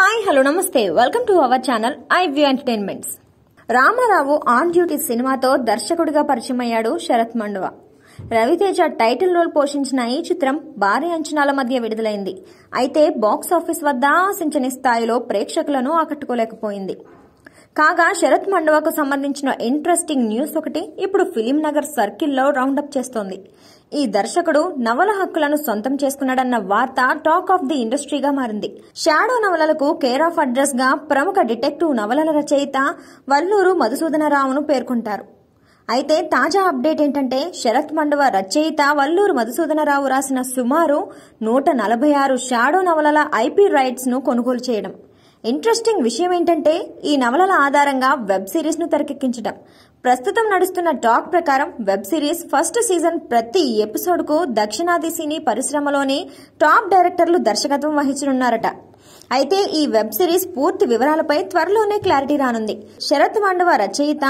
Hi hello నమస్తే welcome to our channel iView entertainments. Ramarao on duty సినిమాతో దర్శకుడిగా పరిచయమయ్యాడు శరత్ మండువ. రవితేజ టైటిల్ రోల్ పోషించిన ఈ చిత్రం భారీ అంచనాల మధ్య విడుదలైంది. అయితే బాక్స్ ఆఫీస్ వద్ద ఆశించని స్థాయిలో ప్రేక్షకులను ఆకట్టుకోలేకపోయింది. కాగా శరత్ మండువకు సంబంధించిన ఇంట్రెస్టింగ్ న్యూస్ ఒకటి ఇప్పుడు ఫిలిం నగర్ సర్కిల్లో రౌండప్ చేస్తోంది. ఈ దర్శకుడు నవల హక్కులను సొంతం చేసుకున్నాడన్న వార్త టాక్ ఆఫ్ ది ఇండస్ట్రీగా మారింది. షాడో నవలలకు కేర్ ఆఫ్ అడ్రస్ గా ప్రముఖ డిటెక్టివ్ నవలల రచయిత వల్లూరు మధుసూదనరావును పేర్కొంటారు. అయితే తాజా అప్డేట్ ఏంటంటే శరత్ మండువ రచయిత వల్లూరు మధుసూదనరావు రాసిన సుమారు 146 షాడో నవలల ఐపీ రైట్స్ ను కొనుగోలు చేయడం. ఇంట్రెస్టింగ్ విషయం ఏంటంటే ఈ నవలల ఆధారంగా వెబ్ సిరీస్ ను తెరకెక్కించడం. ప్రస్తుతం నడుస్తున్న టాక్ ప్రకారం వెబ్ సిరీస్ ఫస్ట్ సీజన్ ప్రతి ఎపిసోడ్ కు దక్షిణాది సినీ పరిశ్రమలోని టాప్ డైరెక్టర్లు దర్శకత్వం వహించనున్నారట. అయితే ఈ వెబ్ సిరీస్ పూర్తి వివరాలపై త్వరలోనే క్లారిటీ రానుంది. శరత్ మండువ రచయిత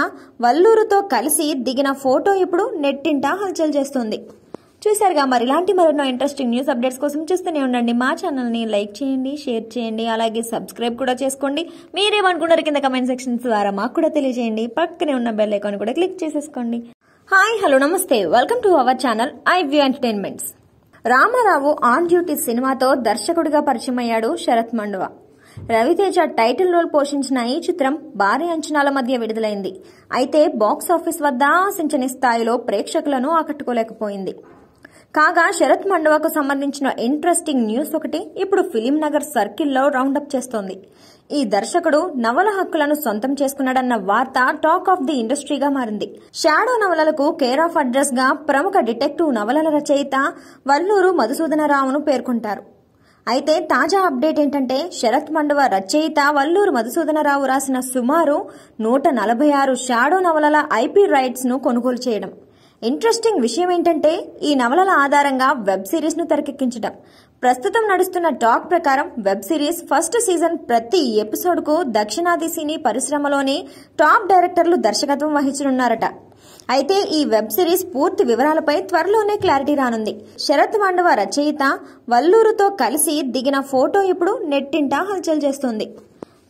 వల్లూరుతో కలిసి దిగిన ఫోటో ఇప్పుడు నెట్టింట హల్చల్ చేస్తోంది. చూశారుగా, మరి ఇలాంటి మరెన్నో ఇంట్రెస్టింగ్ న్యూస్ అప్డేట్స్ కోసం చూస్తూనే ఉండండి. మా ఛానల్ని లైక్ చేయండి, షేర్ చేయండి, అలాగే సబ్స్క్రైబ్ కూడా చేసుకోండి. మీరేమనుకుంటారు కింద కమెంట్ సెక్షన్స్ ద్వారా మాకు కూడా తెలియజేయండి. పక్కనే ఉన్న బెల్ ఐకాన్ కూడా క్లిక్ చేసేసుకోండి. హాయ్ హలో నమస్తే welcome to our channel iView entertainments. Ramarao on duty సినిమాతో దర్శకుడిగా పరిచయమయ్యాడు శరత్ మండువ. రవితేజ టైటిల్ రోల్ పోషించిన ఈ చిత్రం భారీ అంచనాల మధ్య విడుదలైంది. అయితే బాక్స్ ఆఫీస్ వద్ద ఆశించని స్థాయిలో ప్రేక్షకులను ఆకట్టుకోలేకపోయింది. కాగా శరత్ మండువకు సంబంధించిన ఇంట్రెస్టింగ్ న్యూస్ ఒకటి ఇప్పుడు ఫిలిం నగర్ సర్కిల్లో రౌండప్ చేస్తోంది. ఈ దర్శకుడు నవల హక్కులను సొంతం చేసుకున్నాడన్న వార్త టాక్ ఆఫ్ ది ఇండస్ట్రీగా మారింది. షాడో నవలలకు కేర్ ఆఫ్ అడ్రస్ గా ప్రముఖ డిటెక్టివ్ నవలల రచయిత వల్లూరు మధుసూదనరావును పేర్కొంటారు. అయితే తాజా అప్డేట్ ఏంటంటే శరత్ మండువ రచయిత వల్లూరు మధుసూదనరావు రాసిన సుమారు 146 షాడో నవలల ఐపీ రైట్స్ ను కొనుగోలు చేయడం. ఇంట్రెస్టింగ్ విషయం ఏంటంటే ఈ నవలల ఆధారంగా వెబ్ సిరీస్ ను తెరకెక్కించడం. ప్రస్తుతం నడుస్తున్న టాక్ ప్రకారం వెబ్ సిరీస్ ఫస్ట్ సీజన్ ప్రతి ఎపిసోడ్ కు దక్షిణాది సినీ పరిశ్రమలోని టాప్ డైరెక్టర్లు దర్శకత్వం వహించనున్నారట. అయితే ఈ వెబ్ సిరీస్ పూర్తి వివరాలపై త్వరలోనే క్లారిటీ రానుంది. శరత్ మండువ రచయిత వల్లూరుతో కలిసి దిగిన ఫోటో ఇప్పుడు నెట్టింట హల్చల్ చేస్తోంది.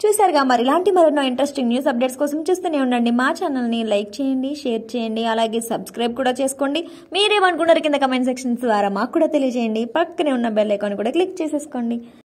చూశారుగా, మరి ఇలాంటి మరెన్నో ఇంట్రెస్టింగ్ న్యూస్ అప్డేట్స్ కోసం చూస్తూనే ఉండండి. మా ఛానల్ని లైక్ చేయండి, షేర్ చేయండి, అలాగే సబ్స్క్రైబ్ కూడా చేసుకోండి. మీరేమనుకుంటారు కింద కమెంట్ సెక్షన్స్ ద్వారా మాకు కూడా తెలియజేయండి. పక్కనే ఉన్న బెల్ ఐకాన్ కూడా క్లిక్ చేసేసుకోండి.